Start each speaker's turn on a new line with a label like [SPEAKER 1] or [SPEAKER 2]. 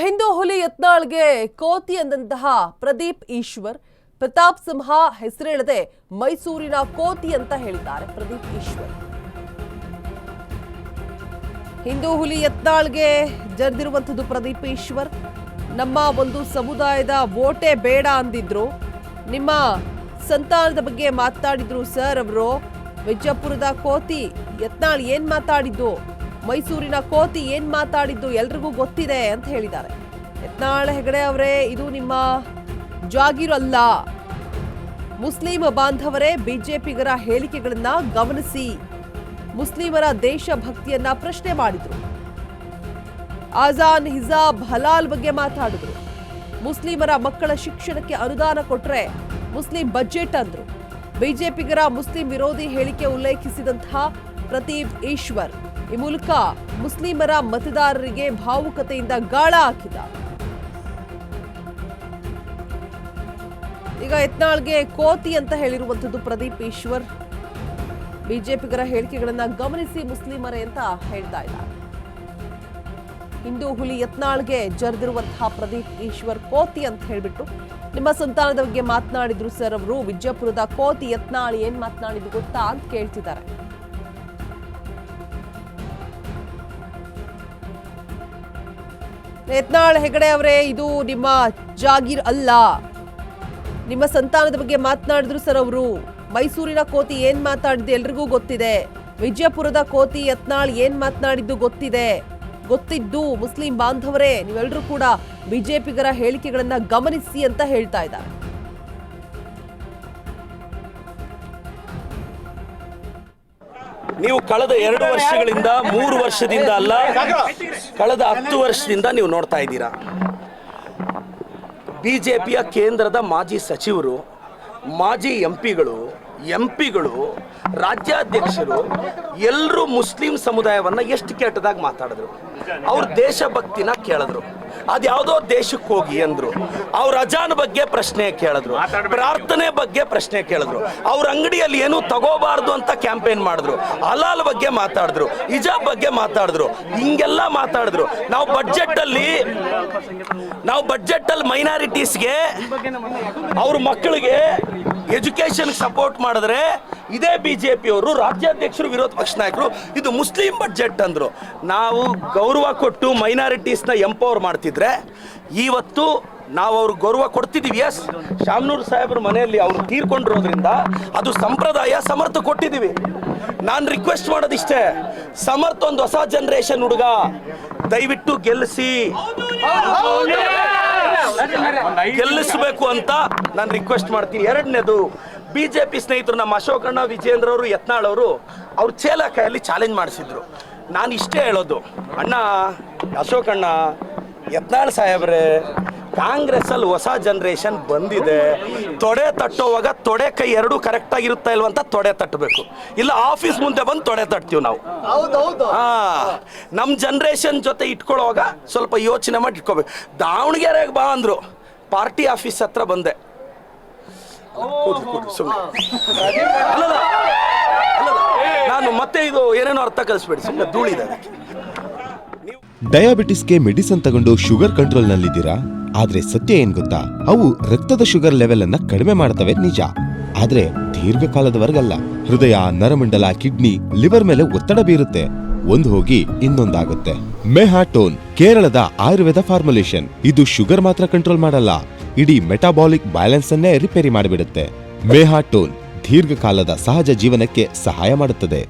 [SPEAKER 1] ಹಿಂದೂ ಹುಲಿ ಯತ್ನಾಳ್ಗೆ ಕೋತಿ ಎಂದಂತಹ ಪ್ರದೀಪ್ ಈಶ್ವರ್ ಪ್ರತಾಪ್ ಸಿಂಹ ಹೆಸರೇಳದೆ ಮೈಸೂರಿನ ಕೋತಿ ಅಂತ ಹೇಳಿದ್ದಾರೆ ಪ್ರದೀಪ್ ಈಶ್ವರ್. ಹಿಂದೂ ಹುಲಿ ಯತ್ನಾಳ್ಗೆ ಜರಿದಿರುವಂತದ್ದು ಪ್ರದೀಪ್ ಈಶ್ವರ್. ನಮ್ಮ ಒಂದು ಸಮುದಾಯದ ವೋಟೇ ಬೇಡ ಅಂದಿದ್ರು. ನಿಮ್ಮ ಸಂತಾನದ ಬಗ್ಗೆ ಮಾತಾಡಿದ್ರು ಸರ್ ಅವರು. ವಿಜಯಪುರದ ಕೋತಿ ಯತ್ನಾಳ್ ಏನ್ ಮಾತಾಡಿದ್ದು, ಮೈಸೂರಿನ ಕೋತಿ ಏನ್ ಮಾತಾಡಿದ್ದು ಎಲ್ರಿಗೂ ಗೊತ್ತಿದೆ ಅಂತ ಹೇಳಿದ್ದಾರೆ. ಯತ್ನಾಳ್ ಹೆಗಡೆ ಅವರೇ, ಇದು ನಿಮ್ಮ ಜಾಗೀರು ಅಲ್ಲ. ಮುಸ್ಲಿಂ ಬಾಂಧವರೇ, ಬಿಜೆಪಿಗರ ಹೇಳಿಕೆಗಳನ್ನ ಗಮನಿಸಿ. ಮುಸ್ಲಿಮರ ದೇಶಭಕ್ತಿಯನ್ನ ಪ್ರಶ್ನೆ ಮಾಡಿದ್ರು. ಆಜಾನ್ ಹಿಜಾಬ್ ಹಲಾಲ್ ಬಗ್ಗೆ ಮಾತಾಡಿದ್ರು. ಮುಸ್ಲಿಮರ ಮಕ್ಕಳ ಶಿಕ್ಷಣಕ್ಕೆ ಅನುದಾನ ಕೊಟ್ರೆ ಮುಸ್ಲಿಂ ಬಜೆಟ್ ಅಂದ್ರು. ಬಿಜೆಪಿಗರ ಮುಸ್ಲಿಂ ವಿರೋಧಿ ಹೇಳಿಕೆ ಉಲ್ಲೇಖಿಸಿದಂತಹ ಪ್ರದೀಪ್ ಈಶ್ವರ್ ಈ ಮೂಲಕ ಮುಸ್ಲಿಮರ ಮತದಾರರಿಗೆ ಭಾವುಕತೆಯಿಂದ ಗಾಳ ಹಾಕಿದ. ಈಗ ಯತ್ನಾಳ್ಗೆ ಕೋತಿ ಅಂತ ಹೇಳಿರುವಂತದ್ದು ಪ್ರದೀಪ್ ಈಶ್ವರ್. ಬಿಜೆಪಿಗರ ಹೇಳಿಕೆಗಳನ್ನ ಗಮನಿಸಿ ಮುಸ್ಲಿಮರೇ ಅಂತ ಹೇಳ್ತಾ ಇದ್ದಾರೆ. ಹಿಂದೂ ಹುಲಿ ಯತ್ನಾಳ್ಗೆ ಜರಿದಿರುವಂತಹ ಪ್ರದೀಪ್ ಈಶ್ವರ್ ಕೋತಿ ಅಂತ ಹೇಳ್ಬಿಟ್ಟು ನಿಮ್ಮ ಸಂತಾನದ ಬಗ್ಗೆ ಮಾತನಾಡಿದ್ರು ಸರ್ ಅವರು. ವಿಜಯಪುರದ ಕೋತಿ ಯತ್ನಾಳ್ ಏನ್ ಮಾತನಾಡಿದ್ರು ಗೊತ್ತಾ ಅಂತ ಕೇಳ್ತಿದ್ದಾರೆ. ಯತ್ನಾಳ್ ಹೆಗಡೆ ಅವರೇ, ಇದು ನಿಮ್ಮ ಜಾಗೀರ್ ಅಲ್ಲ. ನಿಮ್ಮ ಸಂತಾನದ ಬಗ್ಗೆ ಮಾತನಾಡಿದ್ರು ಸರ್ ಅವರು. ಮೈಸೂರಿನ ಕೋತಿ ಏನ್ ಮಾತಾಡಿದ್ದು ಎಲ್ರಿಗೂ ಗೊತ್ತಿದೆ. ವಿಜಯಪುರದ ಕೋತಿ ಯತ್ನಾಳ್ ಏನ್ ಮಾತನಾಡಿದ್ದು ಗೊತ್ತಿದ್ದು ಮುಸ್ಲಿಂ ಬಾಂಧವರೇ, ನೀವೆಲ್ಲರೂ ಕೂಡ ಬಿಜೆಪಿಗರ ಹೇಳಿಕೆಗಳನ್ನ ಗಮನಿಸಿ ಅಂತ ಹೇಳ್ತಾ ಇದ್ದಾರೆ.
[SPEAKER 2] ನೀವು ಕಳೆದ 2 ವರ್ಷಗಳಿಂದ 3 ವರ್ಷದಿಂದ ಅಲ್ಲ, ಕಳೆದ 10 ವರ್ಷದಿಂದ ನೀವು ನೋಡ್ತಾ ಇದ್ದೀರಾ. ಬಿಜೆಪಿಯ ಕೇಂದ್ರದ ಮಾಜಿ ಸಚಿವರು, ಮಾಜಿ ಎಂಪಿಗಳು, ರಾಜ್ಯಾಧ್ಯಕ್ಷರು ಎಲ್ಲರೂ ಮುಸ್ಲಿಂ ಸಮುದಾಯವನ್ನು ಎಷ್ಟು ಕೆಟ್ಟದಾಗಿ ಮಾತಾಡಿದ್ರು. ಅವ್ರ ದೇಶಭಕ್ತಿನ ಕೇಳಿದ್ರು. ಅದ್ಯಾವುದೋ ದೇಶಕ್ಕೆ ಹೋಗಿ ಅಂದ್ರು. ಅವ್ರ ಅಜಾನ್ ಬಗ್ಗೆ ಪ್ರಶ್ನೆ ಕೇಳಿದ್ರು, ಪ್ರಾರ್ಥನೆ ಬಗ್ಗೆ ಪ್ರಶ್ನೆ ಕೇಳಿದ್ರು. ಅವ್ರ ಅಂಗಡಿಯಲ್ಲಿ ಏನು ತಗೋಬಾರ್ದು ಅಂತ ಕ್ಯಾಂಪೇನ್ ಮಾಡಿದ್ರು. ಹಲಾಲ್ ಬಗ್ಗೆ ಮಾತಾಡಿದ್ರು, ಹಿಜಾಬ್ ಬಗ್ಗೆ ಮಾತಾಡಿದ್ರು. ಹಿಂಗೆಲ್ಲ ಮಾತಾಡಿದ್ರು. ನಾವು ಬಡ್ಜೆಟ್ ಅಲ್ಲಿ ಮೈನಾರಿಟೀಸ್ಗೆ, ಅವ್ರ ಮಕ್ಕಳಿಗೆ ಎಜುಕೇಶನ್ ಸಪೋರ್ಟ್ ಮಾಡಿದ್ರೆ ಇದೇ ಬಿಜೆಪಿಯವರು ರಾಜ್ಯಾಧ್ಯಕ್ಷರು, ವಿರೋಧ ಪಕ್ಷ ನಾಯಕರು ಇದು ಮುಸ್ಲಿಂ ಬಡ್ಜೆಟ್ ಅಂದ್ರು. ನಾವು ಗೌರವ ಕೊಟ್ಟು ಮೈನಾರಿಟೀಸ್ನ ಎಂಪವರ್ ಮಾಡ್ತಿದ್ರೆ ಇವತ್ತು ನಾವು ಅವ್ರಿಗೆ ಗೌರವ ಕೊಡ್ತಿದ್ದೀವಿ. ಎಸ್, ಶಾಮನೂರ್ ಸಾಹೇಬ್ರ ಮನೆಯಲ್ಲಿ ಅವರು ತೀರ್ಕೊಂಡಿರೋದ್ರಿಂದ ಅದು ಸಂಪ್ರದಾಯ, ಸಮರ್ಥ ಕೊಟ್ಟಿದ್ದೀವಿ. ನಾನು ರಿಕ್ವೆಸ್ಟ್ ಮಾಡೋದಿಷ್ಟೇ, ಸಮರ್ಥ ಒಂದು ಹೊಸ ಜನರೇಷನ್ ಹುಡುಗ, ದಯವಿಟ್ಟು ಗೆಲ್ಲಿಸಬೇಕು ಅಂತ ನಾನು ರಿಕ್ವೆಸ್ಟ್ ಮಾಡ್ತೀನಿ. ಎರಡನೇದು, ಬಿಜೆಪಿ ಸ್ನೇಹಿತರು ನಮ್ಮ ಅಶೋಕಣ್ಣ, ವಿಜೇಂದ್ರ ಅವರು, ಯತ್ನಾಳ್ ಅವರು ಅವ್ರ ಚೇಲಕಾಯಲ್ಲಿ ಚಾಲೆಂಜ್ ಮಾಡಿಸಿದ್ರು. ನಾನು ಇಷ್ಟೇ ಹೇಳೋದು, ಅಣ್ಣ ಅಶೋಕಣ್ಣ, ಯತ್ನಾಳ್ ಸಾಹೇಬ್ರೆ, ಕಾಂಗ್ರೆಸ್ ಅಲ್ಲಿ ಹೊಸ ಜನರೇಷನ್ ಬಂದಿದೆ. ತೊಡೆ ತಟ್ಟೋವಾಗ ತೊಡೆ ಕೈ ಎರಡೂ ಕರೆಕ್ಟ್ ಆಗಿರುತ್ತಾ ಇಲ್ವ ಅಂತ ತೊಡೆ ತಟ್ಟಬೇಕು. ಇಲ್ಲ ಆಫೀಸ್ ಮುಂದೆ ಬಂದು ತೊಡೆ ತಟ್ತೀವಿ ನಾವು. ನಮ್ಮ ಜನರೇಷನ್ ಜೊತೆ ಇಟ್ಕೊಳ್ಳೋವಾಗ ಸ್ವಲ್ಪ ಯೋಚನೆ ಮಾಡಿ ಇಟ್ಕೋಬೇಕು. ದಾವಣಗೆರೆಗೆ ಬಾ ಅಂದ್ರು, ಪಾರ್ಟಿ ಆಫೀಸ್ ಹತ್ರ ಬಂದೆ. ನಾನು ಮತ್ತೆ ಇದು ಏನೇನೋ ಅರ್ಥ ಕಲಿಸ್ಬೇಡಿ, ಸುಮ್ಮನೆ ಧೂಳಿದೆ.
[SPEAKER 3] ಡಯಾಬಿಟಿಸ್ಗೆ ಮೆಡಿಸಿನ್ ತಗೊಂಡು ಶುಗರ್ ಕಂಟ್ರೋಲ್ ನಲ್ಲಿದ್ದೀರಾ? ಆದ್ರೆ ಸತ್ಯ ಏನ್ ಗೊತ್ತಾ, ಅವು ರಕ್ತದ ಶುಗರ್ ಲೆವೆಲ್ ಅನ್ನ ಕಡಿಮೆ ಮಾಡ್ತವೆ ನಿಜ, ಆದ್ರೆ ದೀರ್ಘಕಾಲದವರೆಗಲ್ಲ. ಹೃದಯ, ನರಮಂಡಲ, ಕಿಡ್ನಿ, ಲಿವರ್ ಮೇಲೆ ಒತ್ತಡ ಬೀರುತ್ತೆ. ಒಂದು ಹೋಗಿ ಇನ್ನೊಂದಾಗುತ್ತೆ. ಮೆಹಾಟೋನ್ ಕೇರಳದ ಆಯುರ್ವೇದ ಫಾರ್ಮುಲೇಷನ್. ಇದು ಶುಗರ್ ಮಾತ್ರ ಕಂಟ್ರೋಲ್ ಮಾಡಲ್ಲ, ಇಡೀ ಮೆಟಾಬಾಲಿಕ್ ಬ್ಯಾಲೆನ್ಸ್ ಅನ್ನೇ ರಿಪೇರಿ ಮಾಡಿಬಿಡುತ್ತೆ. ಮೆಹಾಟೋನ್ ದೀರ್ಘಕಾಲದ ಸಹಜ ಜೀವನಕ್ಕೆ ಸಹಾಯ ಮಾಡುತ್ತದೆ.